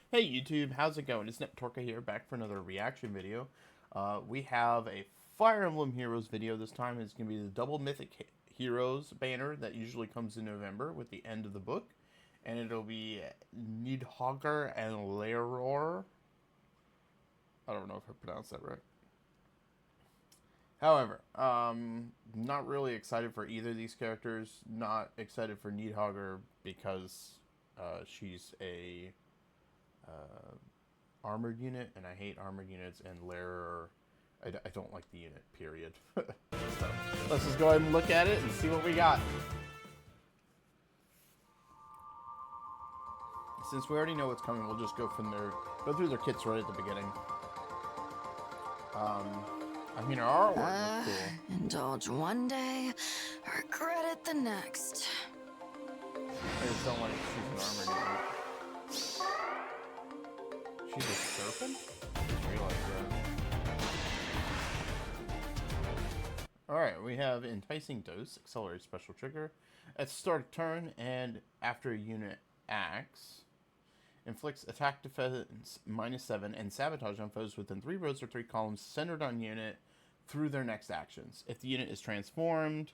Hey YouTube, how's it going? It's Neptorka here, back for another reaction video. We have a Fire Emblem Heroes video. This time it's going to be the double Mythic Heroes banner that usually comes in November with the end of the book. And it'll be Nidhogger and Leror. I don't know if I pronounced that right. However, not really excited for either of these characters. Not excited for Nidhogger because she's a armored unit, and I hate armored units, and Lair, I don't like the unit, period. So, let's just go ahead and look at it and see what we got. Since we already know what's coming, we'll just go through their kits right at the beginning. I mean, our artwork looks cool. Indulge one day, regret it the next. I just don't like she's an armored unit. She's a serpent? I just realized that. Alright, we have Enticing Dose, Accelerated Special Trigger. At the start of turn and after a unit acts, inflicts attack defense -7 and sabotage on foes within 3 rows or 3 columns centered on unit through their next actions. If the unit is transformed,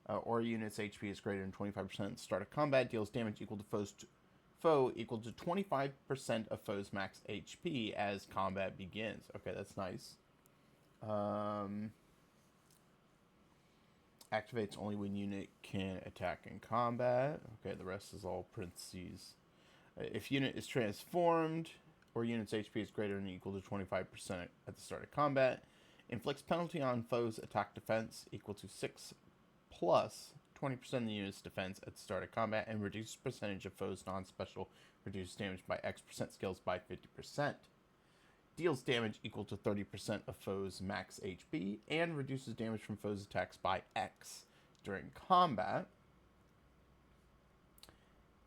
or a unit's HP is greater than 25% at the start of combat, deals damage equal to foe equal to 25% of foe's max HP as combat begins. Okay, that's nice. Activates only when unit can attack in combat. Okay, the rest is all parentheses. If unit is transformed, or unit's HP is greater than or equal to 25% at the start of combat, inflicts penalty on foe's attack defense equal to 6 plus 20% of the unit's defense at the start of combat, and reduces percentage of foe's non-special reduces damage by X% skills by 50%. Deals damage equal to 30% of foe's max HP, and reduces damage from foe's attacks by X during combat.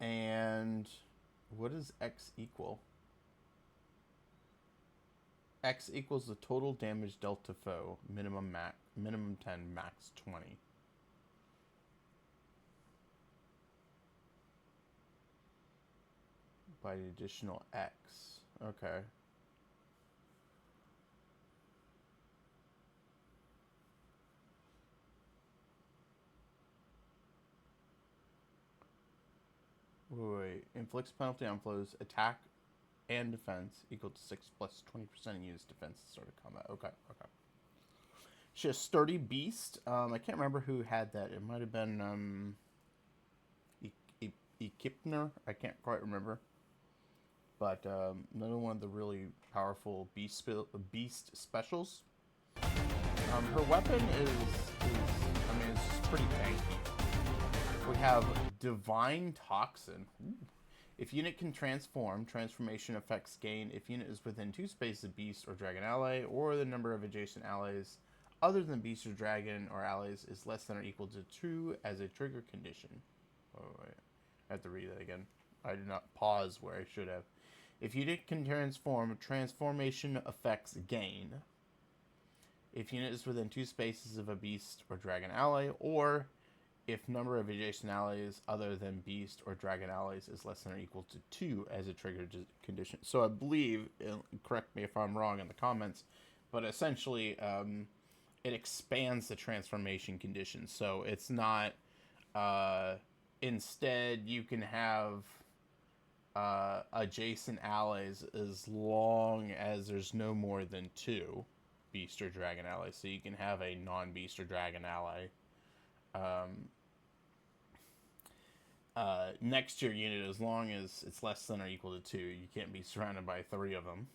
And what does X equal? X equals the total damage dealt to foe, minimum 10, max 20. By the additional X. Okay. Wait. Inflicts penalty on foes, attack and defense equal to 6 plus 20% of unit's defense at the start of combat. Okay. She has Sturdy Beast. I can't remember who had that. It might have been Equipner. I can't quite remember. But another one of the really powerful beast specials. Her weapon I mean, it's pretty tanky. We have Divine Toxin. Ooh. If unit can transform, transformation effects gain if unit is within 2 spaces of beast or dragon ally, or the number of adjacent allies other than beast or dragon or allies is less than or equal to 2 as a trigger condition. Oh, wait. I have to read that again. I did not pause where I should have. If unit can transform, transformation effects gain if unit is within 2 spaces of a beast or dragon ally, or if number of adjacent allies other than beast or dragon allies is less than or equal to 2 as a trigger condition. So I believe, correct me if I'm wrong in the comments, but essentially it expands the transformation condition. So it's not, instead you can have adjacent allies as long as there's no more than 2 beast or dragon allies. So you can have a non-beast or dragon ally next to your unit as long as it's less than or equal to 2. You can't be surrounded by 3 of them.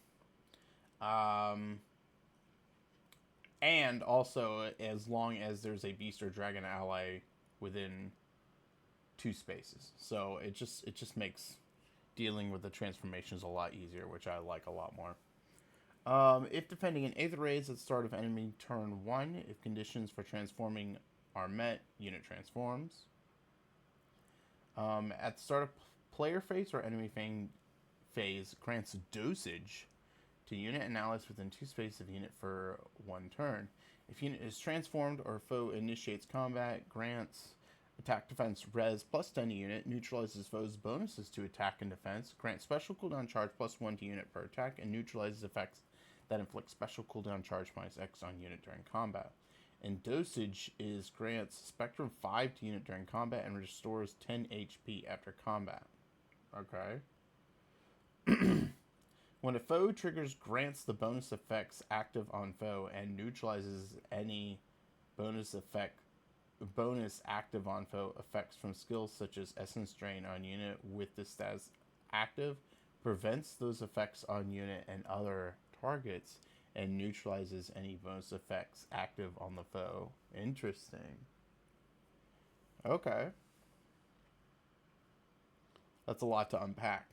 And also as long as there's a beast or dragon ally within 2 spaces. So it just makes dealing with the transformations a lot easier, which I like a lot more. If defending an 8th raise at the start of enemy turn 1, if conditions for transforming are met, unit transforms. At the start of player phase or enemy phase, grants dosage to unit and allies within 2 spaces of unit for 1 turn. If unit is transformed or foe initiates combat, grants Attack defense res plus 10 to unit, neutralizes foes' bonuses to attack and defense, grants special cooldown charge plus 1 to unit per attack, and neutralizes effects that inflict special cooldown charge minus X on unit during combat. And dosage is grants Spectrum 5 to unit during combat and restores 10 HP after combat. Okay. When a foe triggers, grants the bonus effects active on foe and neutralizes any bonus active on foe effects from skills such as Essence Drain on unit with the status active, prevents those effects on unit and other targets, and neutralizes any bonus effects active on the foe. Interesting. Okay. That's a lot to unpack.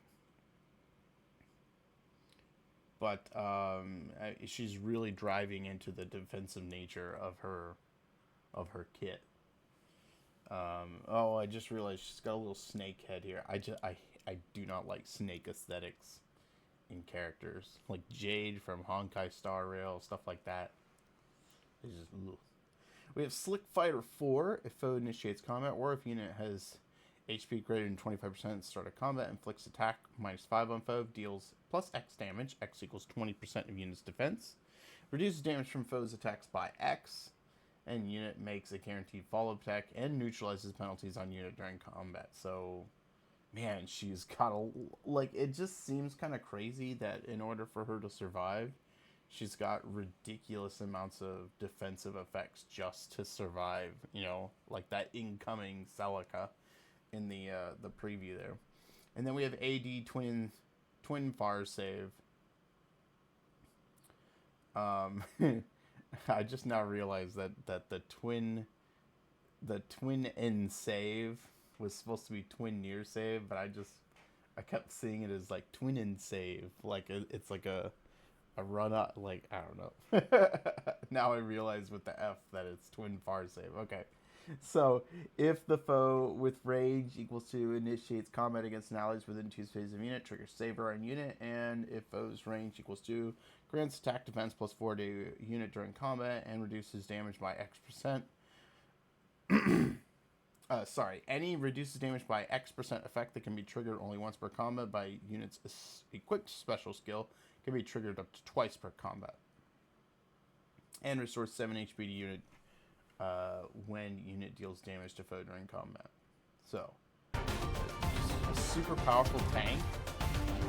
But she's really driving into the defensive nature of her kit. I just realized she's got a little snake head here. I do not like snake aesthetics in characters. Like Jade from Honkai Star Rail, stuff like that. It's just, ugh. We have Slick Fighter 4. If foe initiates combat, or if unit has HP greater than 25% at the start of combat, inflicts attack -5 on foe, deals plus X damage. X equals 20% of unit's defense. Reduces damage from foes' attacks by X. And unit makes a guaranteed follow-up attack and neutralizes penalties on unit during combat. So, man, she's got a... Like, it just seems kind of crazy that in order for her to survive, she's got ridiculous amounts of defensive effects just to survive. You know, like that incoming Celica in the preview there. And then we have AD Twin Fire Save. I just now realized that the twin end save was supposed to be twin near save, but I kept seeing it as like twin end save, like it's like a run up, like I don't know. Now I realize with the F that it's twin far save. Okay. So, if the foe with rage equals to initiates combat against an allies within 2 phases of unit, triggers saver on unit, and if foe's range equals to, grants attack defense plus 4 to unit during combat and reduces damage by X%. Any reduces damage by X% effect that can be triggered only once per combat by unit's equipped special skill can be triggered up to twice per combat. And restores 7 HP to unit when unit deals damage to foe during combat. So, a super powerful tank.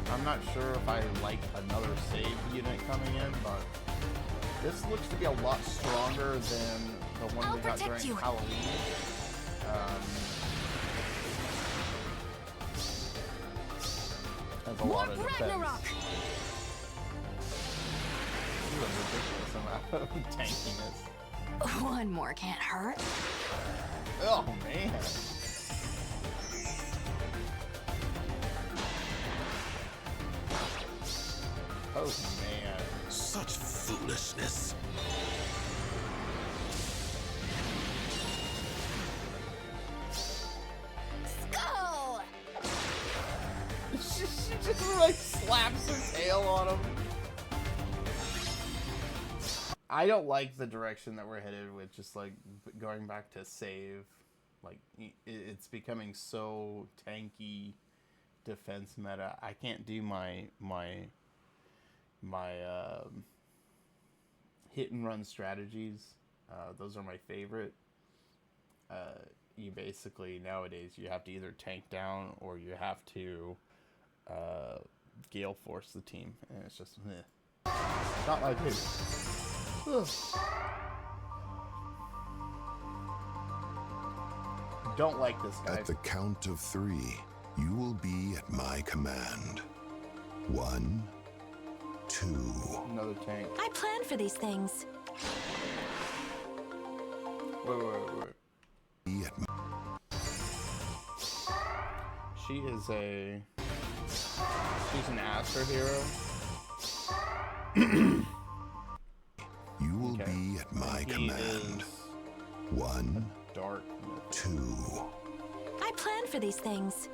I'm not sure if I like another save unit coming in, but this looks to be a lot stronger than the one we got during Halloween. Has a lot of defense. A ridiculous amount of tankiness. One more can't hurt. Oh, man. Oh, man. Such foolishness. Skull! She just, like, slaps her tail on him. I don't like the direction that we're headed with just, like, going back to save. Like, it's becoming so tanky defense meta. I can't do my hit and run strategies. Those are my favorite. You basically, nowadays, you have to either tank down or you have to gale force the team. And it's just, not my favorite. Don't like this guy. At the count of 3, you will be at my command. 1, 2. Another tank. I planned for these things. Wait. Be at She's an Aster hero. You will be at my command. 1, Dark. 2. I planned for these things.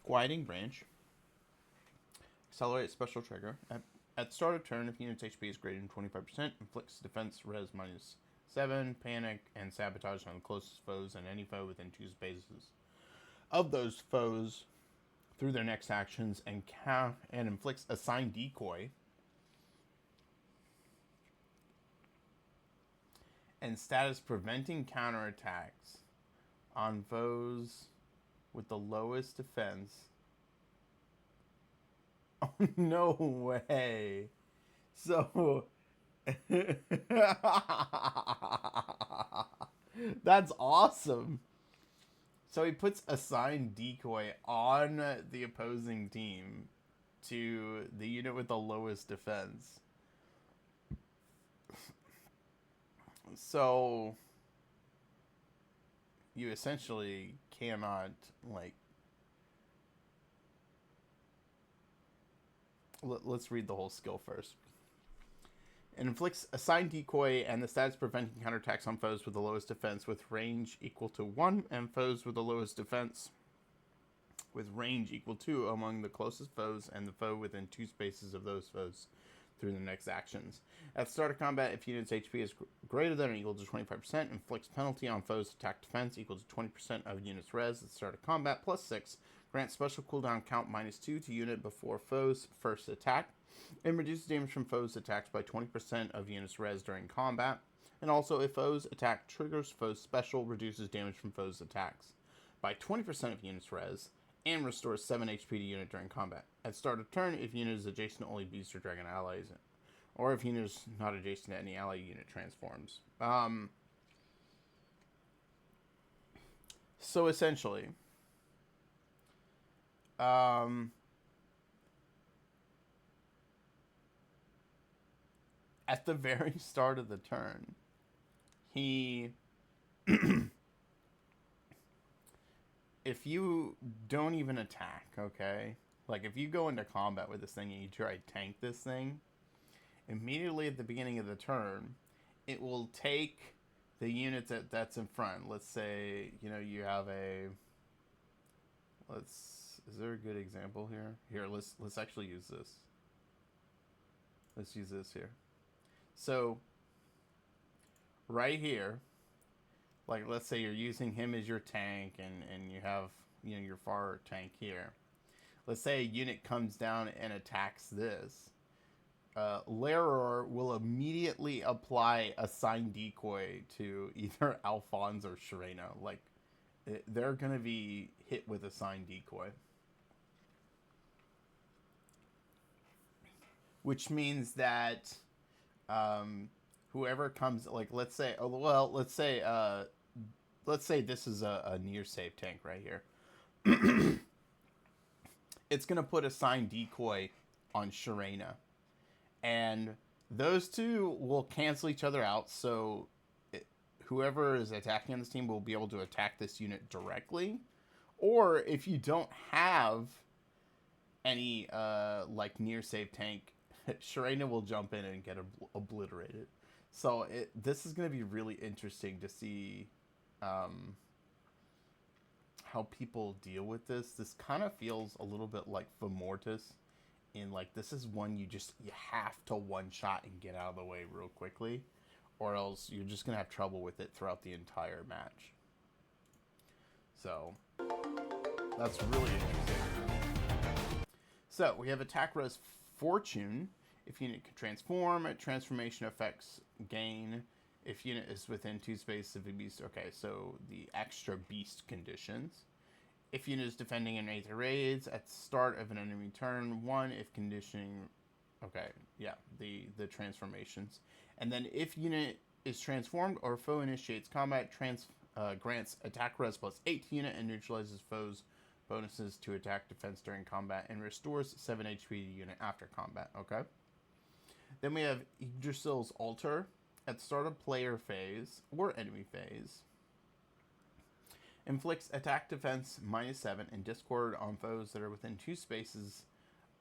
Quieting Branch. Accelerate special trigger. At start of turn, if unit's HP is greater than 25%, inflicts defense res -7, panic, and sabotage on the closest foes and any foe within 2 spaces of those foes through their next actions, and inflicts assigned decoy and status preventing counterattacks on foes with the lowest defense. Oh, no way. So that's awesome. So he puts assigned decoy on the opposing team to the unit with the lowest defense. So you essentially cannot, like, let's read the whole skill first. It inflicts assigned decoy and the status preventing counterattacks on foes with the lowest defense with range equal to 1, and foes with the lowest defense with range equal to among the closest foes and the foe within 2 spaces of those foes through the next actions. At the start of combat, if unit's HP is greater than or equal to 25%, inflicts penalty on foes' attack defense equal to 20% of unit's res at the start of combat, +6. Grants special cooldown count -2 to unit before foe's first attack, and reduces damage from foes' attacks by 20% of unit's res during combat. And also, if foe's attack triggers foe's special, reduces damage from foe's attacks by 20% of unit's res, and restores 7 HP to unit during combat. At start of turn, if unit is adjacent to only beast or dragon allies, or if unit is not adjacent to any ally unit transforms. So essentially, at the very start of the turn, he if you don't even attack, okay? Like, if you go into combat with this thing and you try to tank this thing, immediately at the beginning of the turn, it will take the unit that's in front. Let's say, you know, you have a... Is there a good example here? Here, let's actually use this. Let's use this here. So, right here, like, let's say you're using him as your tank, and you have, you know, your far tank here. Let's say a unit comes down and attacks this. Leror will immediately apply assigned decoy to either Alphonse or Sharena. Like, they're going to be hit with assigned decoy. Which means that whoever comes, like, let's say this is a near save tank right here. It's going to put assigned decoy on Sharena. And those two will cancel each other out, so whoever is attacking on this team will be able to attack this unit directly. Or if you don't have any like near save tank, Sharena will jump in and get obliterated. So this is going to be really interesting to see how people deal with this. This kind of feels a little bit like Femortis, in like, this is one you have to one shot and get out of the way real quickly, or else you're just gonna have trouble with it throughout the entire match. So that's really interesting. So we have attack res Fortune. If unit can transform, transformation effects gain if unit is within 2 spaces of a beast. Okay, so the extra beast conditions. If unit is defending an Aether raids at the start of an enemy turn, 1 if conditioning. Okay, yeah, the transformations. And then if unit is transformed or foe initiates combat, grants attack res +8 to unit and neutralizes foes' bonuses to attack defense during combat and restores 7 HP to unit after combat. Okay. Then we have Yggdrasil's Altar. At the start of player phase or enemy phase, inflicts attack defense -7 and discord on foes that are within 2 spaces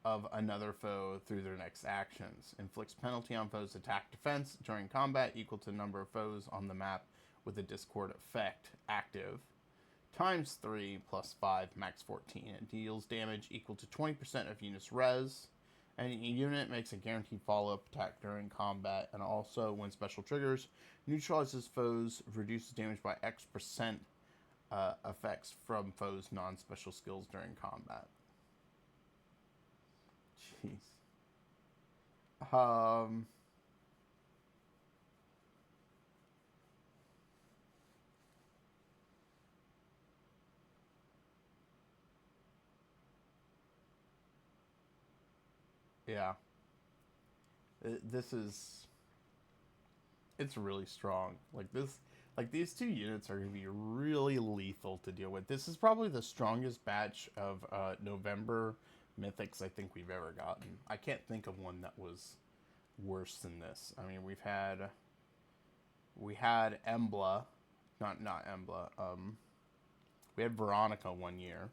of another foe through their next actions. Inflicts penalty on foes' attack defense during combat equal to the number of foes on the map with a discord effect active, ×3 +5, max 14. It deals damage equal to 20% of unit's res Any unit makes a guaranteed follow-up attack during combat, and also, when special triggers, neutralizes foes, reduces damage by X% effects from foes' non-special skills during combat. Jeez. Yeah. This is... It's really strong. Like, these two units are going to be really lethal to deal with. This is probably the strongest batch of November Mythics I think we've ever gotten. I can't think of one that was worse than this. I mean, we had Embla, not Embla. We had Veronica one year,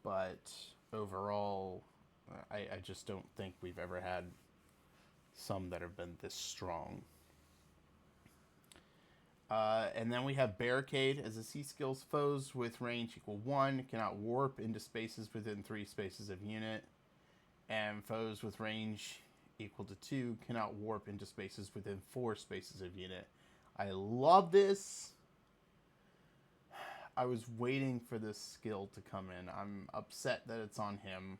but overall, I just don't think we've ever had some that have been this strong. And then we have Barricade. As a C skills, foes with range equal 1 cannot warp into spaces within 3 spaces of unit. And foes with range equal to 2 cannot warp into spaces within 4 spaces of unit. I love this. I was waiting for this skill to come in. I'm upset that it's on him.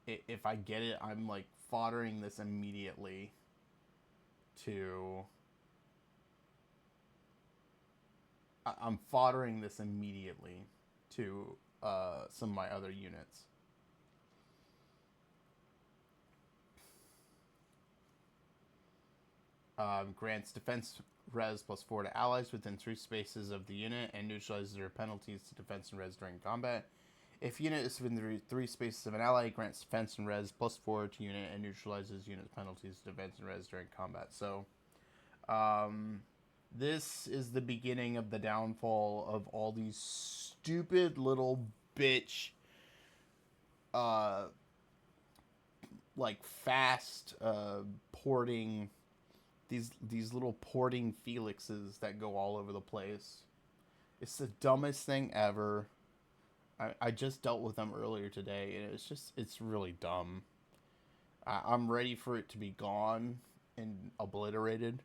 If I get it, I'm like foddering this immediately to... I'm foddering this immediately to some of my other units. Grants defense res +4 to allies within 3 spaces of the unit and neutralizes their penalties to defense and res during combat. If unit is within 3 spaces of an ally, grants defense and res +4 to unit and neutralizes unit penalties to defense and res during combat. So, this is the beginning of the downfall of all these stupid little bitch, like fast porting, these little porting Felixes that go all over the place. It's the dumbest thing ever. I just dealt with them earlier today, and it's really dumb. I'm ready for it to be gone and obliterated.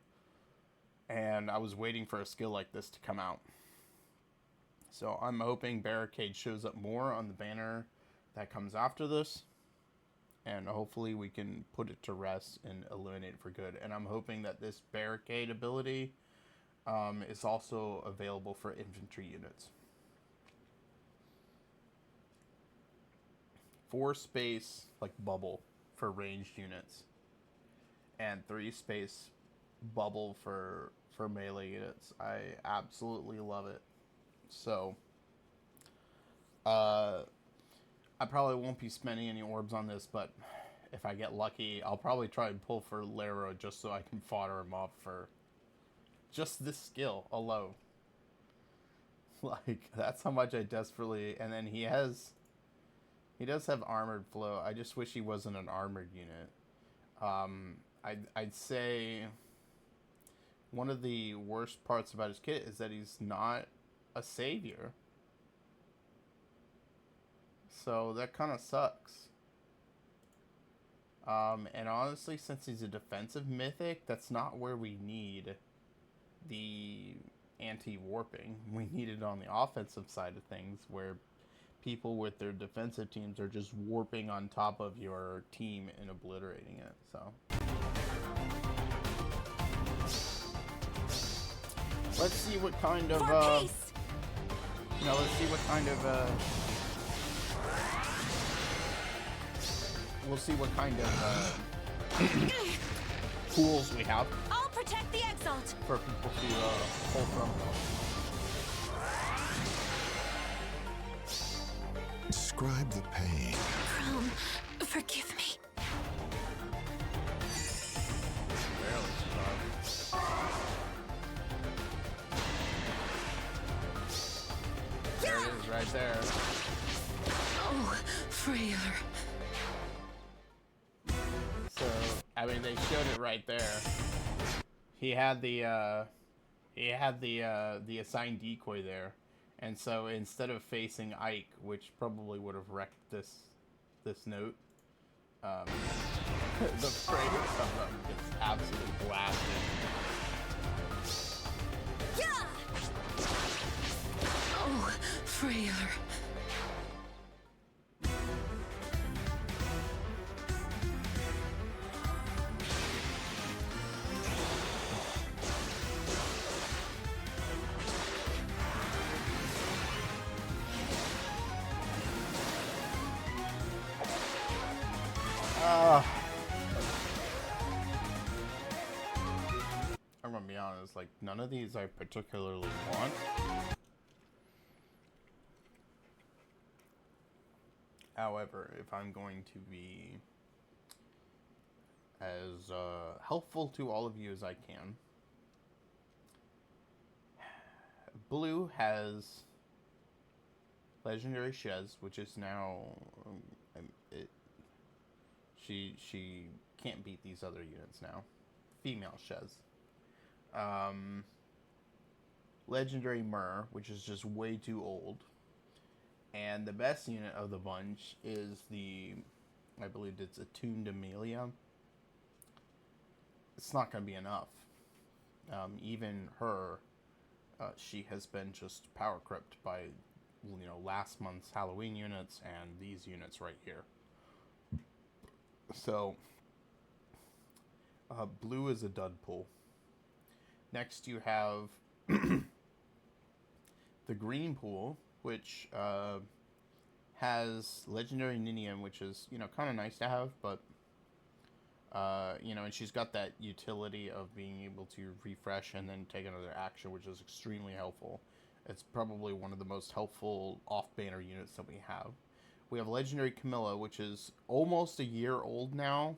And I was waiting for a skill like this to come out. So I'm hoping Barricade shows up more on the banner that comes after this. And hopefully we can put it to rest and eliminate it for good. And I'm hoping that this Barricade ability is also available for infantry units. 4 space, like bubble, for ranged units. And 3 space bubble for melee units. I absolutely love it. So I probably won't be spending any orbs on this, but if I get lucky, I'll probably try and pull for Lero just so I can fodder him off for just this skill alone. Like, that's how much I desperately... And then he does have armored flow. I just wish he wasn't an armored unit. I'd say one of the worst parts about his kit is that he's not a savior. So that kind of sucks. And honestly, since he's a defensive mythic, that's not where we need the anti-warping. We need it on the offensive side of things, where people with their defensive teams are just warping on top of your team and obliterating it. So let's see what kind of let's see what kind of we'll see what kind of pools we have. I'll protect the exalt For people to pull from. Describe the pain. Chrome, forgive me. Barely survived. There it is, right there. Oh, Freyr. So, I mean, they showed it right there. He had the assigned decoy there, and so instead of facing Ike, which probably would have wrecked this this note. The fragrance of them gets absolutely blasted. Yeah! Oh, Freyr. I'm gonna be honest, like, none of these I particularly want. However, if I'm going to be as helpful to all of you as I can, Blue has Legendary Shez, which is now she can't beat these other units now. Female Shez. Legendary Myrrh, which is just way too old. And the best unit of the bunch is I believe it's Attuned Amelia. It's not going to be enough. Even her, she has been just power crept by, last month's Halloween units and these units right here. So, Blue is a dud pull. Next you have the green pool, which has Legendary Ninian, which is, kind of nice to have, but, and she's got that utility of being able to refresh and then take another action, which is extremely helpful. It's probably one of the most helpful off-banner units that we have. We have Legendary Camilla, which is almost a year old now,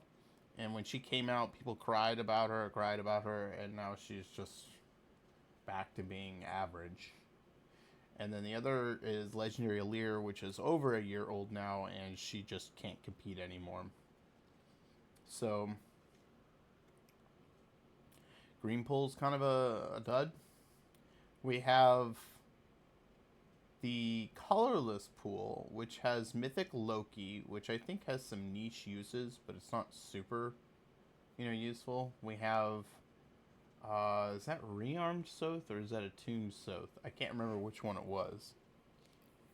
and when she came out, people cried about her, and now she's just back to being average. And then the other is Legendary Allure, which is over a year old now, and she just can't compete anymore. So, green pool's kind of a dud. We have the colorless pool, which has Mythic Loki, which I think has some niche uses, but it's not super, useful. We have, is that Rearmed Soth or is that Attuned Soth? I can't remember which one it was.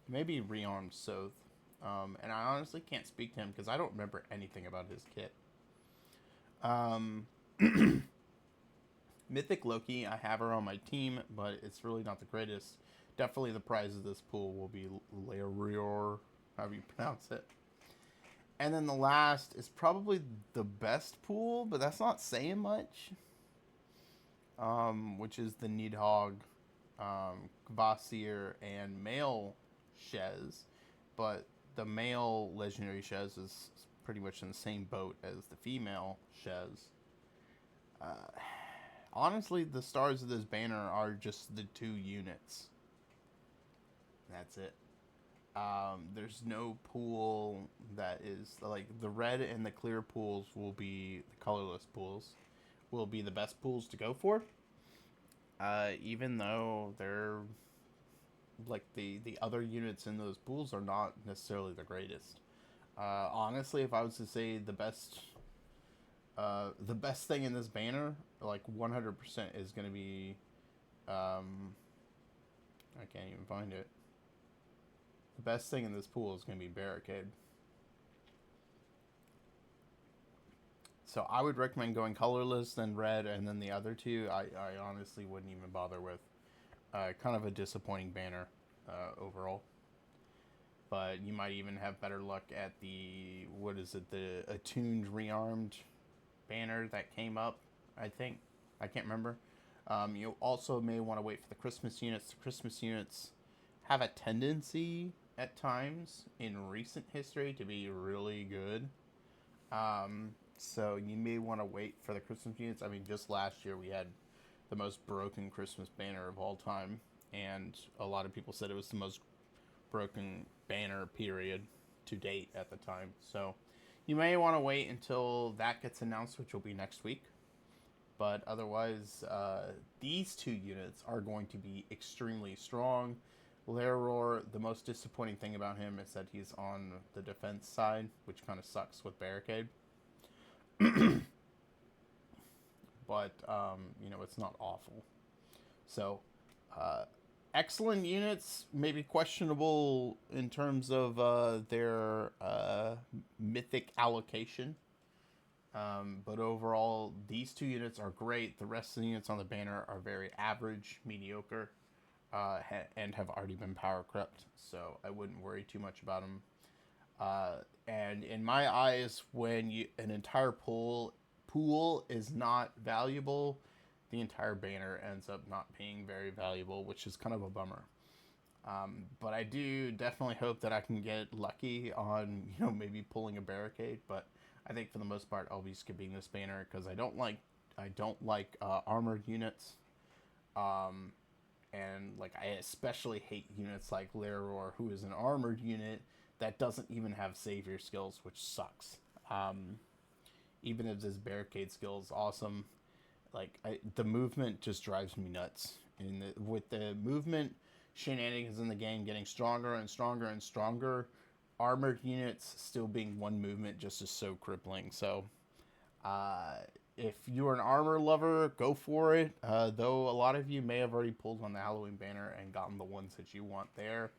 Maybe Rearmed Soth. And I honestly can't speak to him because I don't remember anything about his kit. Mythic Loki, I have her on my team, but it's really not the greatest. Definitely the prize of this pool will be Laerior, however you pronounce it. And then the last is probably the best pool, but that's not saying much. Which is the Nidhogg, Kvasir, and male Shez. But the male Legendary Shez is pretty much in the same boat as the female Shez. Honestly, the stars of this banner are just the 2 units. That's it. There's no pool that is, like, the red and the clear pools will be, the colorless pools, will be the best pools to go for. Even though they're, like, the other units in those pools are not necessarily the greatest. Honestly, if I was to say the best thing in this banner, like 100% is going to be, I can't even find it. The best thing in this pool is going to be Barricade. So I would recommend going colorless, then red, and then the other 2 I honestly wouldn't even bother with. Kind of a disappointing banner overall. But you might even have better luck at the, the Attuned Rearmed banner that came up, I think. I can't remember. You also may want to wait for the Christmas units. The Christmas units have a tendency at times in recent history to be really good. So you may want to wait for the Christmas units. I mean, just last year we had the most broken Christmas banner of all time, and a lot of people said it was the most broken banner period to date at the time. So you may want to wait until that gets announced, which will be next week. But otherwise, these 2 units are going to be extremely strong. Laror, the most disappointing thing about him is that he's on the defense side, which kind of sucks with Barricade. But, it's not awful. So, excellent units, maybe questionable in terms of their mythic allocation. But overall, these two units are great. The rest of the units on the banner are very average, mediocre, and have already been power crept. So I wouldn't worry too much about them. And in my eyes, when an entire pool is not valuable, the entire banner ends up not being very valuable, which is kind of a bummer. But I do definitely hope that I can get lucky on, maybe pulling a Barricade. But I think for the most part, I'll be skipping this banner because I don't like armored units. And I especially hate units like Laror, who is an armored unit that doesn't even have savior skills, which sucks. Even if this Barricade skill is awesome, the movement just drives me nuts. With the movement shenanigans in the game getting stronger and stronger and stronger, armored units still being one movement just is so crippling. So if you're an armor lover, go for it. Though a lot of you may have already pulled on the Halloween banner and gotten the ones that you want there.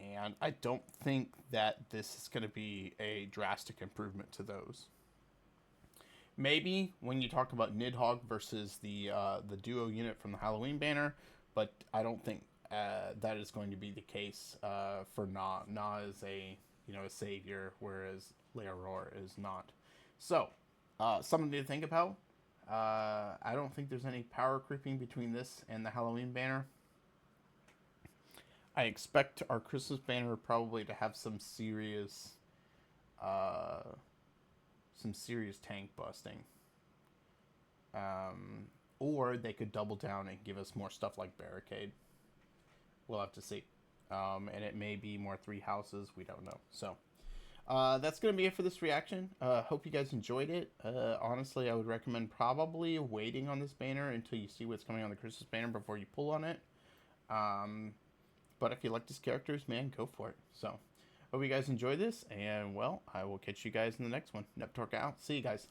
And I don't think that this is going to be a drastic improvement to those. Maybe when you talk about Nidhogg versus the duo unit from the Halloween banner, but I don't think that is going to be the case for Na. Na is a savior, whereas Leoror is not. So something to think about. I don't think there's any power creeping between this and the Halloween banner. I expect our Christmas banner probably to have some serious tank busting. Or they could double down and give us more stuff like Barricade. We'll have to see. And it may be more 3 houses. We don't know. So that's going to be it for this reaction. Hope you guys enjoyed it. Honestly, I would recommend probably waiting on this banner until you see what's coming on the Christmas banner before you pull on it. But if you like these characters, man, go for it. So, hope you guys enjoy this, and, well, I will catch you guys in the next one. Neptork out. See you guys.